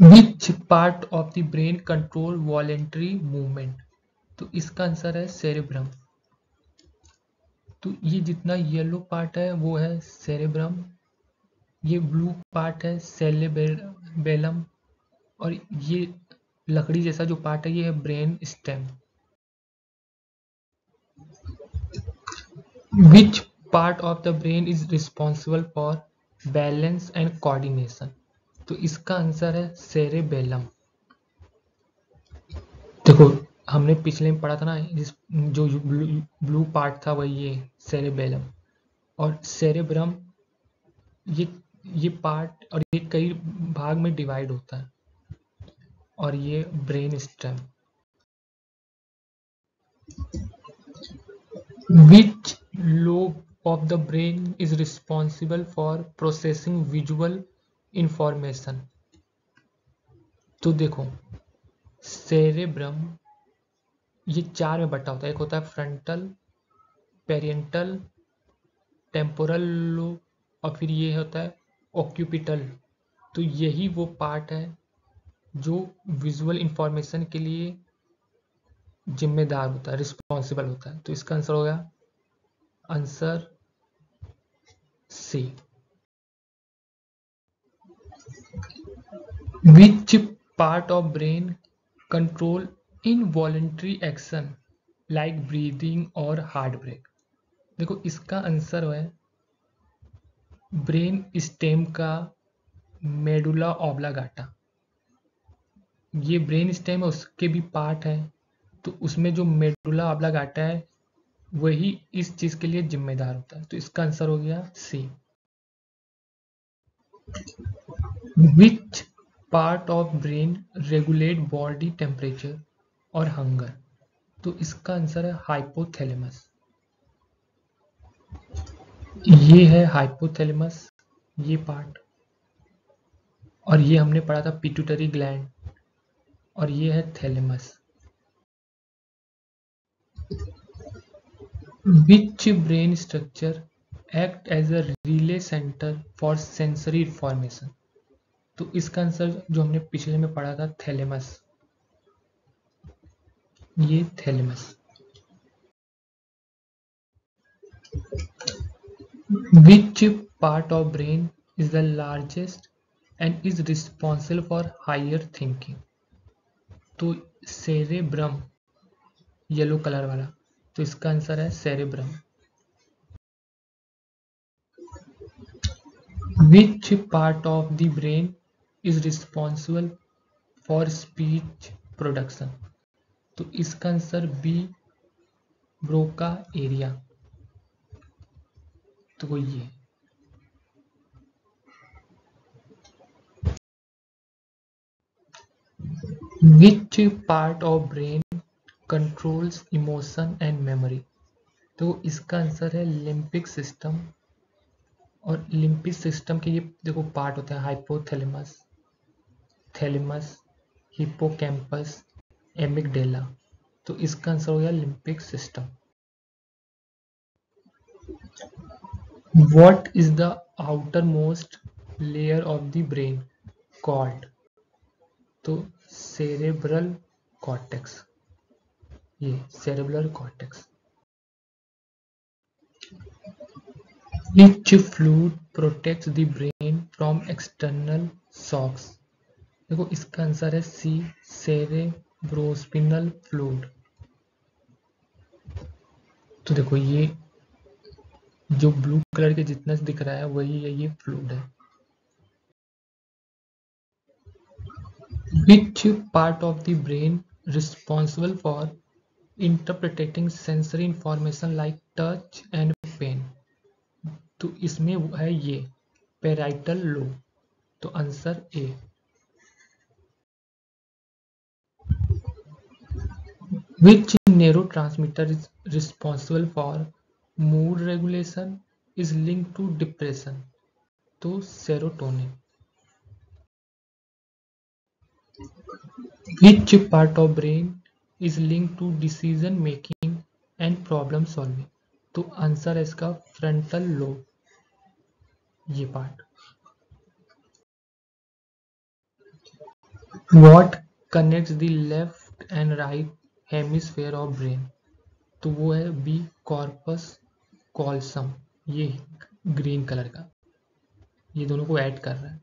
Which part of the brain control voluntary movement? तो इसका answer है सेरेब्रम। तो ये जितना येलो पार्ट है वो है सेरेब्रम, ये ब्लू पार्ट है सेरेबेलम, और ये लकड़ी जैसा जो पार्ट है ये है brain stem. Which part of the brain is responsible for balance and coordination? तो इसका आंसर है सेरेबेलम। देखो हमने पिछले में पढ़ा था ना, जो ब्लू पार्ट था वही ये सेरेबेलम, और सेरेब्रम ये ये पार्ट और ये कई भाग में डिवाइड होता है, और ये brain stem. Which lobe of the brain is responsible for processing visual information? तो देखो सेरेब्रम ये चार में बटा होता है, एक होता है फ्रंटल, पेरिएंटल, टेम्पोरल लोब, और फिर ये होता है ऑक्यूपिटल। तो यही वो पार्ट है जो विजुअल इंफॉर्मेशन के लिए जिम्मेदार होता है, रिस्पॉन्सिबल होता है। तो इसका आंसर हो गया answer C. Which part of brain control involuntary action like breathing और हार्ट ब्रेक? देखो इसका आंसर है ब्रेन स्टेम का मेडुला ऑब्लागाटा। ये ब्रेन स्टेम है, उसके भी पार्ट है, तो उसमें जो मेडुला ऑब्लागाटा है वही इस चीज के लिए जिम्मेदार होता है। तो इसका आंसर हो गया C. Which part of brain regulate body temperature और हंगर? तो इसका आंसर है हाइपोथैलेमस। ये है हाइपोथैलेमस, ये पार्ट, और ये हमने पढ़ा था पिट्यूटरी ग्लैंड, और ये है thalamus. Which brain structure act as a relay centre for sensory information? तो इसका आंसर जो हमने पिछले में पढ़ा था थैलेमस, ये thalamus. Which part of brain is the largest and is responsible for higher thinking? तो सेरेब्रम, येलो कलर वाला, तो इसका आंसर है cerebrum. Which part of the brain is responsible for speech production? तो इसका आंसर बी ब्रोका एरिया, तो ये। Which part of brain controls emotion and memory? तो इसका आंसर है लिम्पिक सिस्टम, और लिम्पिक सिस्टम के ये देखो पार्ट होते हैं हाइपोथैलेमस, थैलेमस, हिप्पोकैम्पस, एमिगडेला। तो इसका आंसर हो गया limbic system. What is the outer most layer of the brain called? तो सेरेब्रल कॉर्टेक्स, ये cerebral cortex. Which fluid protects the brain from external shocks? देखो इसका आंसर है सी सेरेब्रोस्पिनल फ्लूइड। तो देखो ये जो ब्लू कलर के जितना दिख रहा है वही है, ये फ्लूइड है। Which part of the brain responsible for interpreting sensory information like touch and pain? तो इसमें है ये पैराइटल लोब, तो answer A. Which neurotransmitter is responsible for mood regulation is linked to depression? तो serotonin. Which part of brain is linked to decision making and problem solving? तो answer है इसका frontal lobe, ये part. What connects the left and right hemisphere of brain, तो वो है B corpus कॉल्सम, ये green colour का, ये दोनों को ऐड कर रहा है।